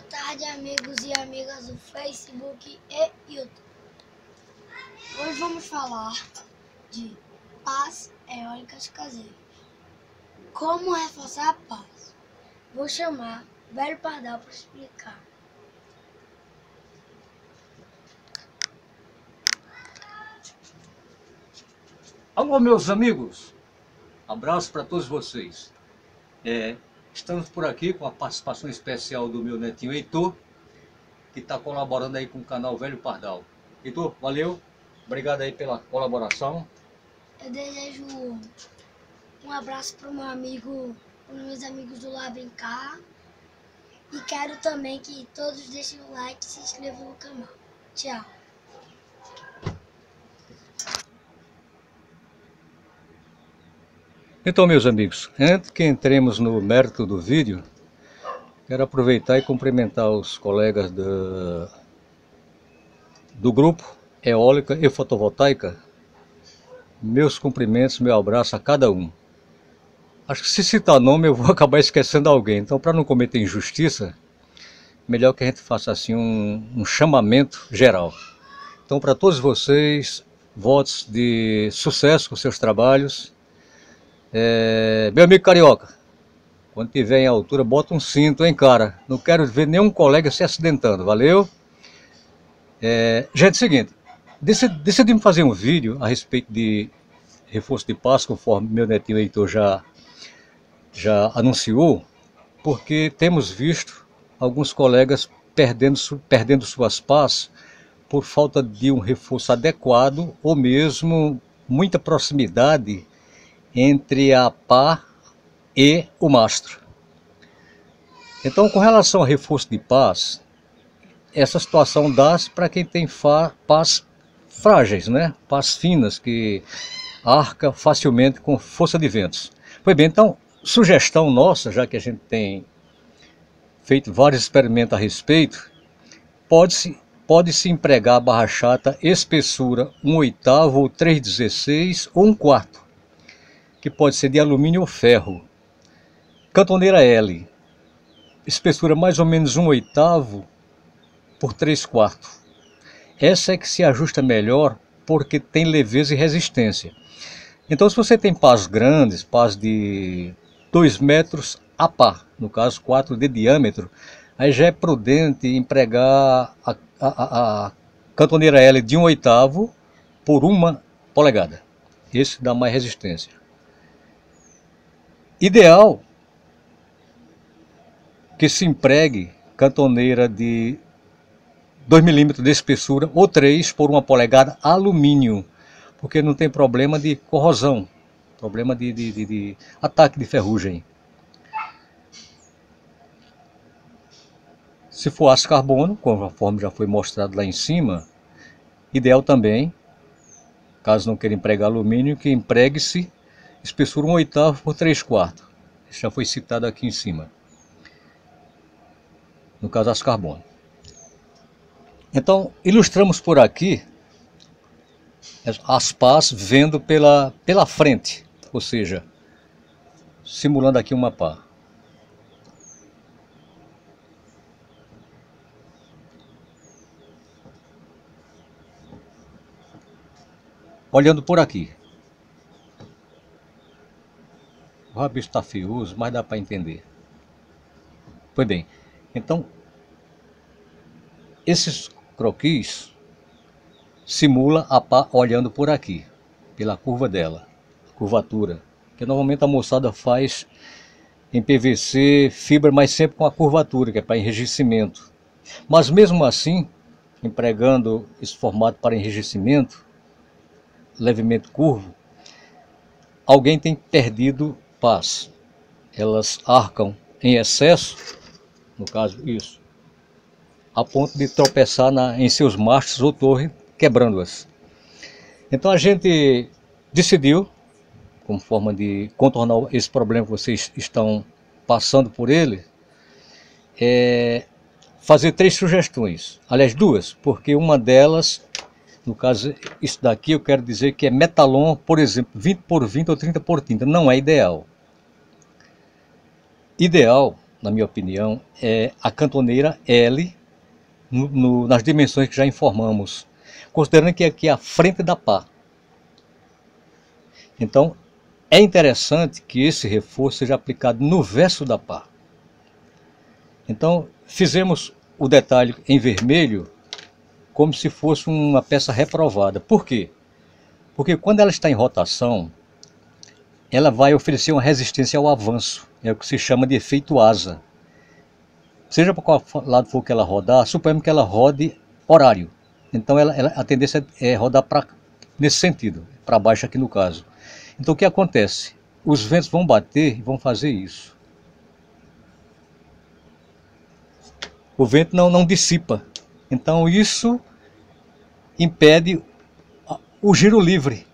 tarde, amigos e amigas do Facebook e YouTube. Hoje vamos falar de pás eólicas caseiras. Como reforçar a paz? Vou chamar Velho Pardal para explicar. Alô, meus amigos, abraço para todos vocês. Estamos por aqui com a participação especial do meu netinho Heitor, que está colaborando aí com o canal Velho Pardal. Heitor, valeu, obrigado aí pela colaboração. Eu desejo um abraço para meu amigo, para meus amigos do Lá Brincar, e quero também que todos deixem o like e se inscrevam no canal. Tchau! Então, meus amigos, antes que entremos no mérito do vídeo, quero aproveitar e cumprimentar os colegas do grupo Eólica e Fotovoltaica. Meus cumprimentos, meu abraço a cada um. Acho que se citar nome eu vou acabar esquecendo alguém, então para não cometer injustiça, melhor que a gente faça assim um chamamento geral. Então, para todos vocês, votos de sucesso com seus trabalhos. Meu amigo carioca, quando tiver em altura, bota um cinto, hein, cara? Não quero ver nenhum colega se acidentando, valeu? Gente, seguinte, decidimos fazer um vídeo a respeito de reforço de paz, conforme meu netinho Heitor já anunciou, porque temos visto alguns colegas perdendo suas pás por falta de um reforço adequado ou mesmo muita proximidade entre a pá e o mastro. Então, com relação a reforço de pás, essa situação dá-se para quem tem pás frágeis, né? Pás finas que arca facilmente com força de ventos. Pois bem, então, sugestão nossa, já que a gente tem feito vários experimentos a respeito, pode-se empregar a barra chata espessura 1/8 ou 3/16 ou 1/4, que pode ser de alumínio ou ferro. Cantoneira L, espessura mais ou menos 1/8 por 3/4. Essa é que se ajusta melhor porque tem leveza e resistência. Então, se você tem pás grandes, pás de 2 metros a pá, no caso 4 de diâmetro, aí já é prudente empregar a cantoneira L de 1/8 por 1 polegada. Esse dá mais resistência. Ideal que se empregue cantoneira de 2 milímetros de espessura ou 3 por 1 polegada alumínio, porque não tem problema de corrosão, problema de ataque de ferrugem. Se for aço carbono, conforme já foi mostrado lá em cima, ideal também, caso não queira empregar alumínio, que empregue-se espessura 1/8 por 3/4. Isso já foi citado aqui em cima. No caso, aço carbono. Então, ilustramos por aqui as pás vendo pela frente, ou seja, simulando aqui uma pá. Olhando por aqui. O rabicho está fioso, mas dá para entender. Pois bem, então, esses croquis simula a pá olhando por aqui, pela curva dela, curvatura, que normalmente a moçada faz em PVC, fibra, mas sempre com a curvatura, que é para enrijecimento. Mas mesmo assim, empregando esse formato para enrijecimento, levemente curvo, alguém tem perdido pás. Elas arcam em excesso, no caso isso, a ponto de tropeçar em seus mastros ou torre, quebrando-as. Então a gente decidiu, como forma de contornar esse problema que vocês estão passando por ele, fazer 3 sugestões, aliás 2, porque uma delas, no caso isso daqui eu quero dizer que é metalon, por exemplo, 20 por 20 ou 30 por 30, não é ideal. Ideal na minha opinião, é a cantoneira L nas dimensões que já informamos, considerando que aqui é a frente da pá. Então, é interessante que esse reforço seja aplicado no verso da pá. Então, fizemos o detalhe em vermelho como se fosse uma peça reprovada. Por quê? Porque quando ela está em rotação, ela vai oferecer uma resistência ao avanço. É o que se chama de efeito asa. Seja para qual lado for que ela rodar, suponhamos que ela rode horário. Então a tendência é rodar nesse sentido, para baixo aqui no caso. Então o que acontece? Os ventos vão bater e vão fazer isso. O vento não dissipa. Então isso impede o giro livre.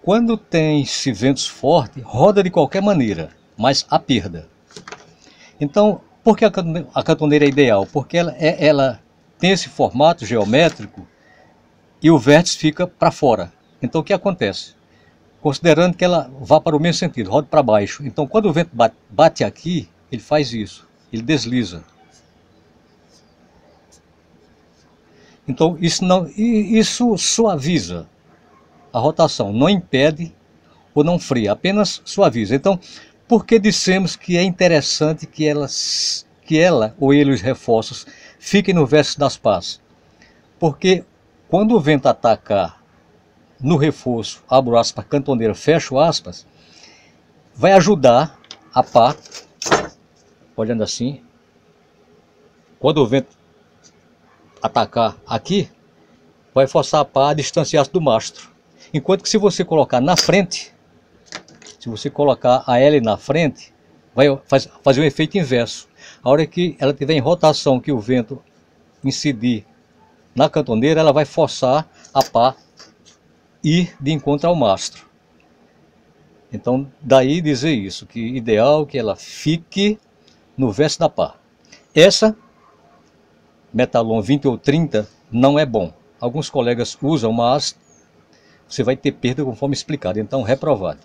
Quando tem-se ventos fortes, roda de qualquer maneira, mas há perda. Então, por que a cantoneira é ideal? Porque ela tem esse formato geométrico e o vértice fica para fora. Então o que acontece? Considerando que ela vá para o mesmo sentido, roda para baixo. Então quando o vento bate aqui, ele faz isso, ele desliza. Então isso suaviza a rotação, não impede ou não freia, apenas suaviza. Então, por que dissemos que é interessante que ela ou ele, os reforços, fiquem no verso das pás? Porque quando o vento atacar no reforço, abro aspas, cantoneira, fecho aspas, vai ajudar a pá, olhando assim, quando o vento atacar aqui, vai forçar a pá a distanciar-se do mastro. Enquanto que se você colocar na frente, se você colocar a L na frente, vai fazer um efeito inverso. A hora que ela estiver em rotação, que o vento incidir na cantoneira, ela vai forçar a pá ir de encontro ao mastro. Então, daí dizer isso, que ideal que ela fique no verso da pá. Essa, Metalon 20 ou 30, não é bom. Alguns colegas usam, mas você vai ter perda conforme explicado, então reprovado.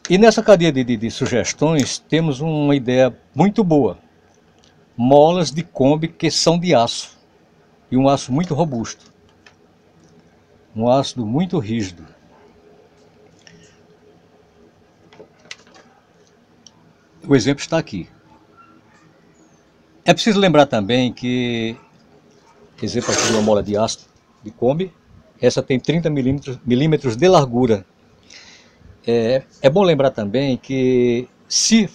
E nessa cadeia de sugestões, temos uma ideia muito boa. Molas de Kombi que são de aço, e um aço muito robusto. Um ácido muito rígido. O exemplo está aqui. É preciso lembrar também que, exemplo aqui de uma mola de aço de Kombi, essa tem 30 milímetros de largura. É bom lembrar também que se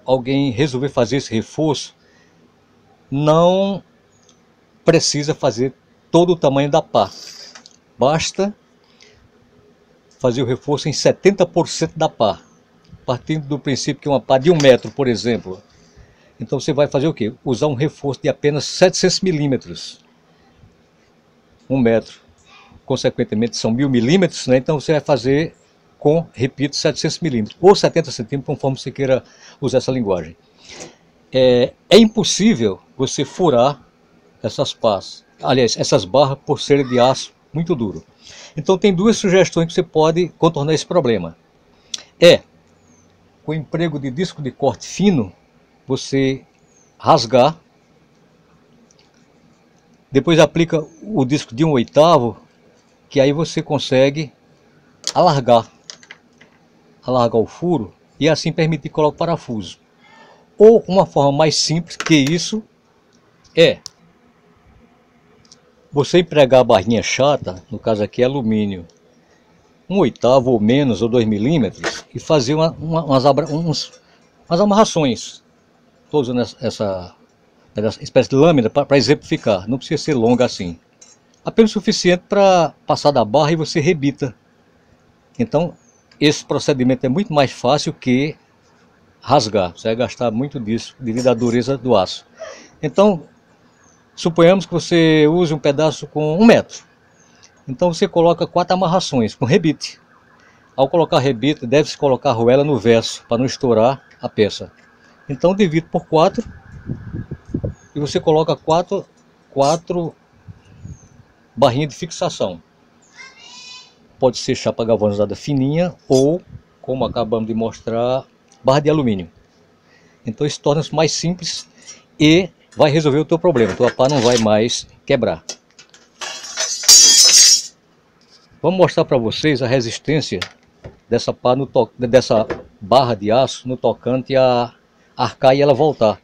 alguém resolver fazer esse reforço, não precisa fazer todo o tamanho da pá. Basta fazer o reforço em 70% da pá, partindo do princípio que uma pá de 1 metro, por exemplo. Então você vai fazer o quê? Usar um reforço de apenas 700 milímetros. 1 metro, consequentemente são 1000 milímetros, né? Então você vai fazer com, repito, 700 milímetros, ou 70 centímetros, conforme você queira usar essa linguagem. É impossível você furar essas pás, aliás, essas barras, por serem de aço muito duro. Então tem duas sugestões que você pode contornar esse problema. Com o emprego de disco de corte fino, você rasgar, depois aplica o disco de 1/8, que aí você consegue alargar o furo e assim permitir colocar o parafuso. Ou uma forma mais simples que isso é você empregar a barrinha chata, no caso aqui é alumínio, 1/8 ou menos, ou 2 milímetros, e fazer umas amarrações. Estou usando essa espécie de lâmina para exemplificar, não precisa ser longa assim. Apenas o suficiente para passar da barra e você rebita. Então, esse procedimento é muito mais fácil que rasgar. Você vai gastar muito disso devido à dureza do aço. Então, suponhamos que você use um pedaço com 1 metro. Então você coloca 4 amarrações com rebite. Ao colocar rebite, deve-se colocar a arruela no verso para não estourar a peça. Então divide por 4 e você coloca 4 barrinhas de fixação. Pode ser chapa galvanizada fininha ou como acabamos de mostrar, barra de alumínio. Então isso torna-se mais simples e vai resolver o teu problema. Tua pá não vai mais quebrar. Vamos mostrar para vocês a resistência dessa pá dessa barra de aço no tocante a arcar e ela voltar.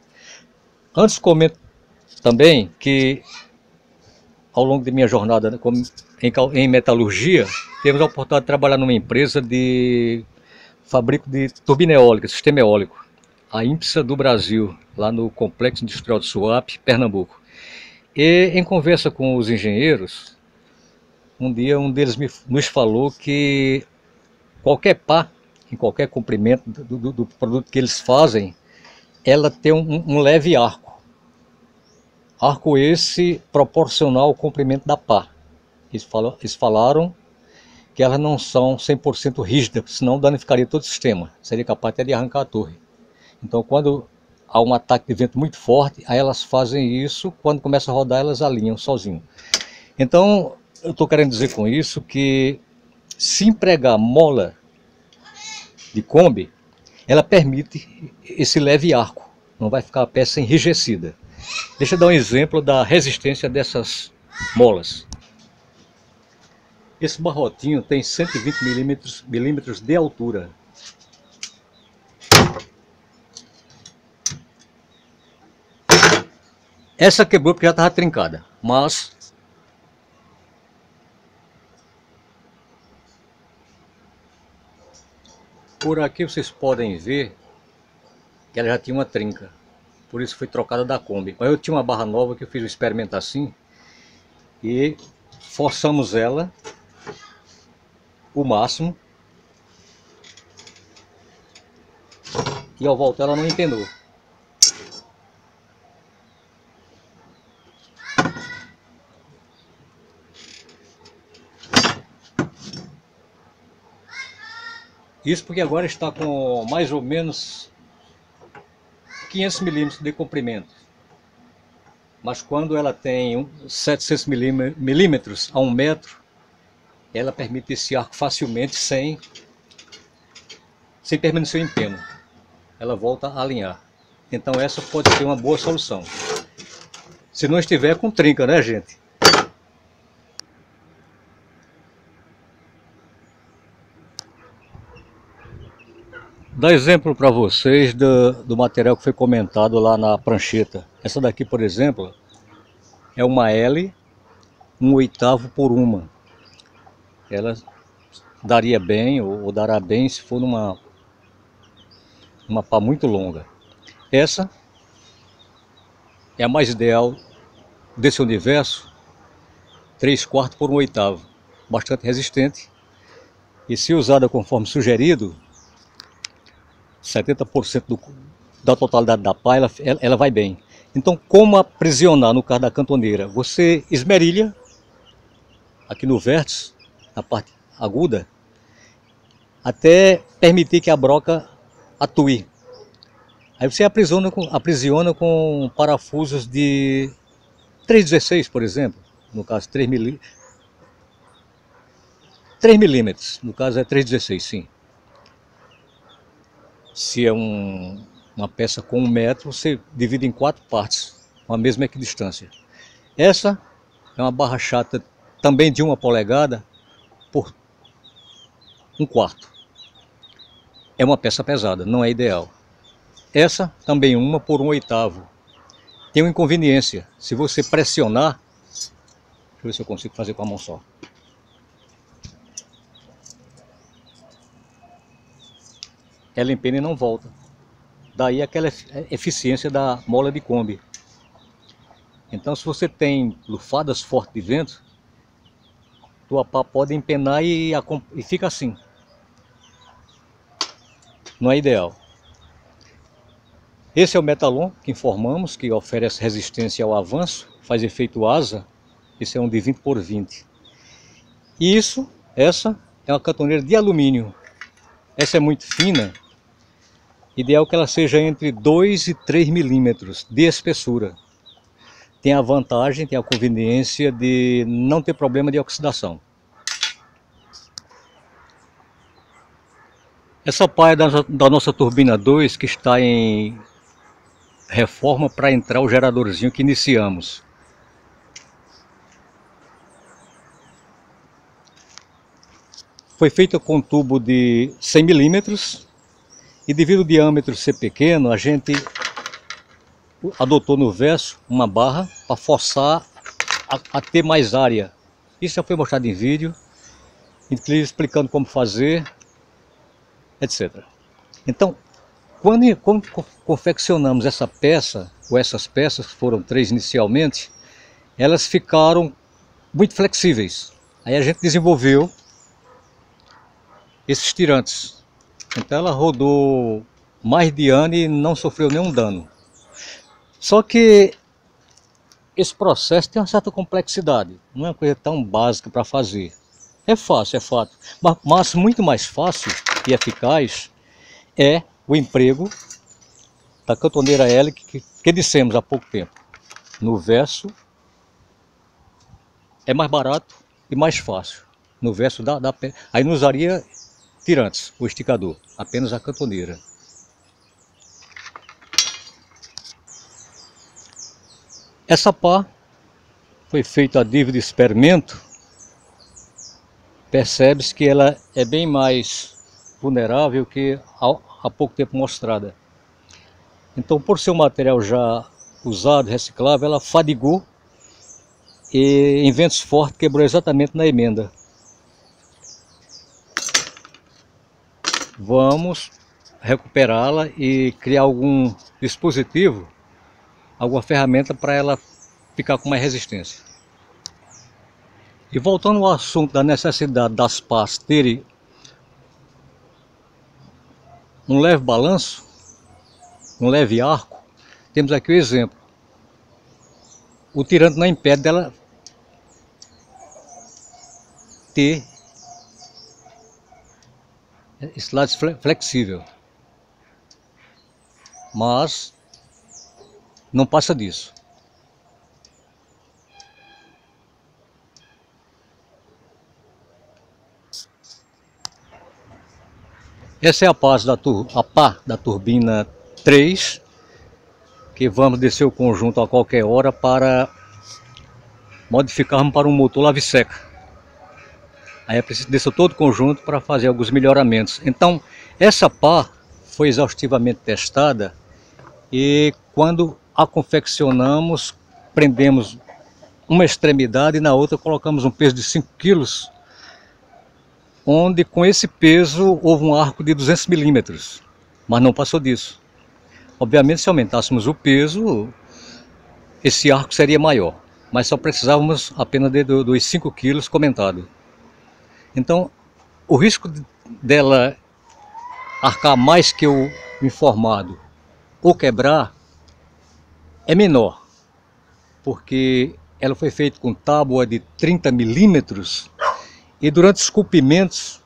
Antes comento também que ao longo de minha jornada em metalurgia, temos a oportunidade de trabalhar numa empresa de fabrico de turbina eólica, sistema eólico, a INPSA do Brasil, lá no Complexo Industrial de Suape, Pernambuco. E em conversa com os engenheiros, um dia um deles nos falou que qualquer pá, em qualquer comprimento do produto que eles fazem, ela tem um leve arco. Arco esse proporcional ao comprimento da pá. Eles falaram que elas não são 100% rígidas, senão danificaria todo o sistema. Seria capaz até de arrancar a torre. Então quando há um ataque de vento muito forte, aí elas fazem isso, quando começa a rodar elas alinham sozinho. Então eu estou querendo dizer com isso que se empregar mola de Kombi, ela permite esse leve arco, não vai ficar a peça enrijecida. Deixa eu dar um exemplo da resistência dessas molas. Esse barrotinho tem 120 milímetros de altura. Essa quebrou porque já estava trincada, mas por aqui vocês podem ver que ela já tinha uma trinca. Por isso foi trocada da Kombi. Mas eu tinha uma barra nova que eu fiz um experimento assim e forçamos ela o máximo e ao voltar ela não empenou. Isso porque agora está com mais ou menos 500 milímetros de comprimento. Mas quando ela tem 700 milímetros a 1 metro, ela permite esse arco facilmente sem permanecer em peno. Ela volta a alinhar. Então essa pode ser uma boa solução. Se não estiver com trinca, né, gente? Dar exemplo para vocês do material que foi comentado lá na prancheta. Essa daqui, por exemplo, é uma L 1/8 por 1. Ela daria bem ou dará bem se for uma pá muito longa. Essa é a mais ideal desse universo, 3/4 por 1/8, bastante resistente. E se usada conforme sugerido, 70% da totalidade da pá, ela vai bem. Então, como aprisionar no caso da cantoneira? Você esmerilha aqui no vértice, na parte aguda, até permitir que a broca atue. Aí você aprisiona com parafusos de 3,16, por exemplo, no caso 3 milímetros, no caso é 3,16, sim. Se é uma peça com 1 metro, você divide em 4 partes, com a mesma equidistância. Essa é uma barra chata também de 1 polegada por 1/4. É uma peça pesada, não é ideal. Essa também 1 por 1/8. Tem uma inconveniência, se você pressionar, deixa eu ver se eu consigo fazer com a mão só. Ela empena e não volta. Daí aquela eficiência da mola de Kombi. Então se você tem lufadas fortes de vento, tua pá pode empenar e fica assim. Não é ideal. Esse é o Metalon que informamos, que oferece resistência ao avanço, faz efeito asa. Esse é um de 20 por 20. E essa é uma cantoneira de alumínio. Essa é muito fina. Ideal que ela seja entre 2 e 3 milímetros de espessura. Tem a vantagem, tem a conveniência de não ter problema de oxidação. Essa pá é da nossa turbina 2 que está em reforma para entrar o geradorzinho que iniciamos. Foi feita com um tubo de 100 milímetros e devido ao diâmetro ser pequeno, a gente adotou no verso uma barra para forçar a ter mais área. Isso já foi mostrado em vídeo, inclusive explicando como fazer, etc. Então, quando confeccionamos essa peça, ou essas peças, que foram 3 inicialmente, elas ficaram muito flexíveis. Aí a gente desenvolveu esses tirantes. Então ela rodou mais de ano e não sofreu nenhum dano. Só que esse processo tem uma certa complexidade, não é uma coisa tão básica para fazer. É fácil, é fato, mas muito mais fácil e eficaz é o emprego da cantoneira L que dissemos há pouco tempo. No verso é mais barato e mais fácil. No verso aí não usaria tirantes, o esticador, apenas a cantoneira. Essa pá foi feita a nível de experimento. Percebe-se que ela é bem mais vulnerável que há pouco tempo mostrada. Então, por ser um material já usado, reciclável, ela fadigou e em ventos fortes quebrou exatamente na emenda. Vamos recuperá-la e criar algum dispositivo, alguma ferramenta para ela ficar com mais resistência. E voltando ao assunto da necessidade das pás terem um leve balanço, um leve arco, temos aqui o exemplo. O tirante não impede dela ter esse lado flexível, mas não passa disso. Essa é a pá da turbina 3, que vamos descer o conjunto a qualquer hora para modificarmos para um motor lave-seca. Aí é preciso descer todo o conjunto para fazer alguns melhoramentos. Então, essa pá foi exaustivamente testada e quando a confeccionamos, prendemos uma extremidade e na outra colocamos um peso de 5 kg, onde com esse peso houve um arco de 200 milímetros, mas não passou disso. Obviamente, se aumentássemos o peso, esse arco seria maior, mas só precisávamos apenas dos 5 kg comentado. Então, o risco dela arcar mais que o informado ou quebrar é menor, porque ela foi feita com tábua de 30 milímetros e durante o esculpimento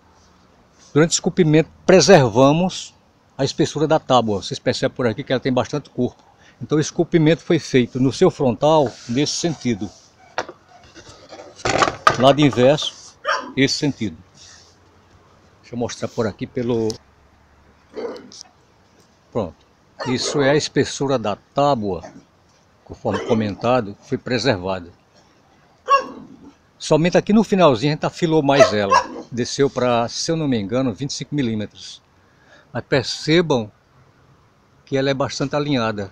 preservamos a espessura da tábua. Vocês percebem por aqui que ela tem bastante corpo. Então o esculpimento foi feito no seu frontal nesse sentido. Lado inverso, esse sentido. Deixa eu mostrar por aqui pelo... Pronto. Isso é a espessura da tábua, conforme comentado, foi preservada. Somente aqui no finalzinho a gente afilou mais ela. Desceu para, se eu não me engano, 25 milímetros. Mas percebam que ela é bastante alinhada.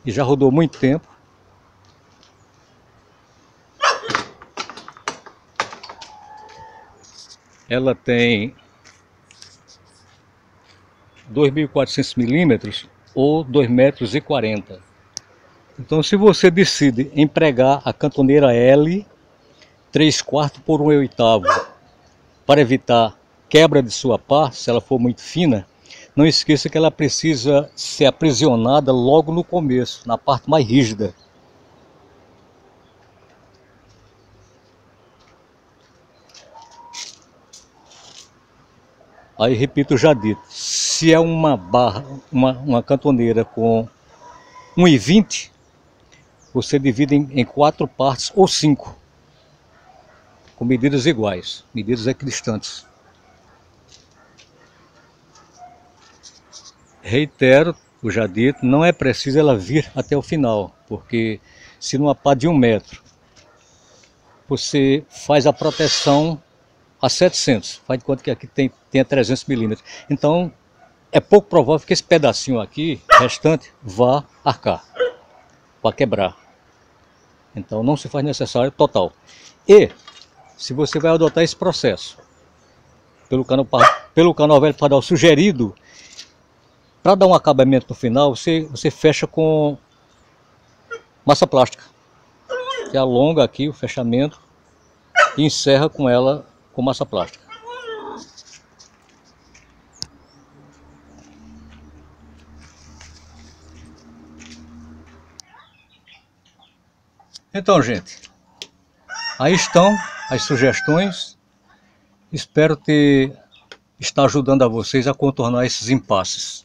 E já rodou muito tempo. Ela tem 2.400 milímetros ou 2,40 m. Então, se você decide empregar a cantoneira L 3/4 por 1/8 para evitar quebra de sua pá, se ela for muito fina, não esqueça que ela precisa ser aprisionada logo no começo, na parte mais rígida. Aí repito o já dito, se é uma barra, uma cantoneira com 1,20, você divide em 4 partes ou 5, com medidas iguais, medidas equidistantes. reitero o já dito, não é preciso ela vir até o final, porque se numa pá de 1 metro você faz a proteção a 700, faz de conta que aqui tenha 300 milímetros. Então é pouco provável que esse pedacinho aqui, restante, vá arcar, vá quebrar. Então não se faz necessário total. E se você vai adotar esse processo pelo canal velho padrão sugerido, para dar um acabamento no final, você fecha com massa plástica. Você alonga aqui o fechamento e encerra com ela com massa plástica. Então, gente, aí estão as sugestões. Espero estar ajudando a vocês a contornar esses impasses.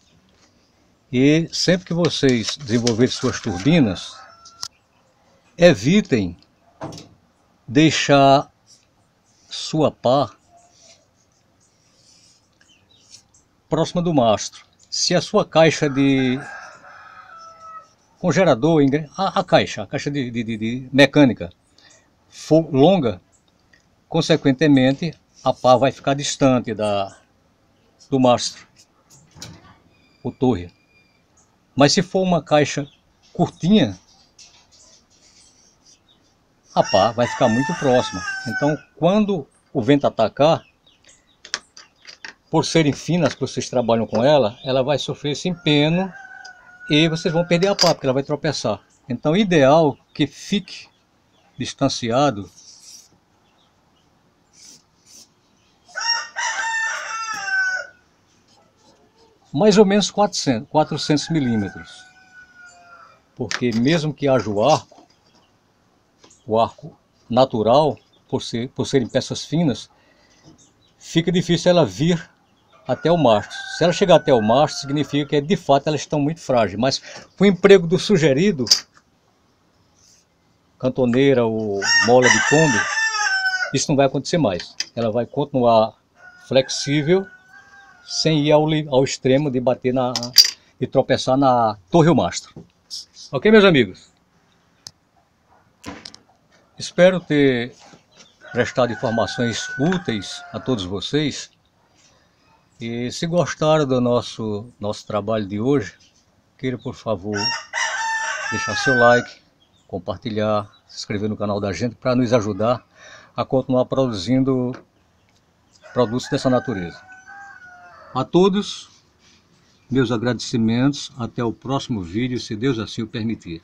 E sempre que vocês desenvolverem suas turbinas, evitem deixar sua pá próxima do mastro. Se a sua caixa com gerador, a caixa de mecânica for longa, consequentemente a pá vai ficar distante do mastro, ou torre. Mas se for uma caixa curtinha, a pá vai ficar muito próxima. Então, quando o vento atacar, por serem finas que vocês trabalham com ela vai sofrer esse empeno e vocês vão perder a pá, porque ela vai tropeçar. Então, ideal que fique distanciado mais ou menos 400 milímetros. Porque mesmo que haja o arco natural, por serem peças finas, fica difícil ela vir até o mastro. Se ela chegar até o mastro, significa que de fato elas estão muito frágeis. Mas com o emprego do sugerido, cantoneira ou mola de Kombi, isso não vai acontecer mais. Ela vai continuar flexível, sem ir ao extremo de bater de tropeçar na torre ou mastro. Ok, meus amigos? Espero ter prestado informações úteis a todos vocês. E se gostaram do nosso trabalho de hoje, queira por favor deixar seu like, compartilhar, se inscrever no canal da gente para nos ajudar a continuar produzindo produtos dessa natureza. A todos, meus agradecimentos. Até o próximo vídeo, se Deus assim o permitir.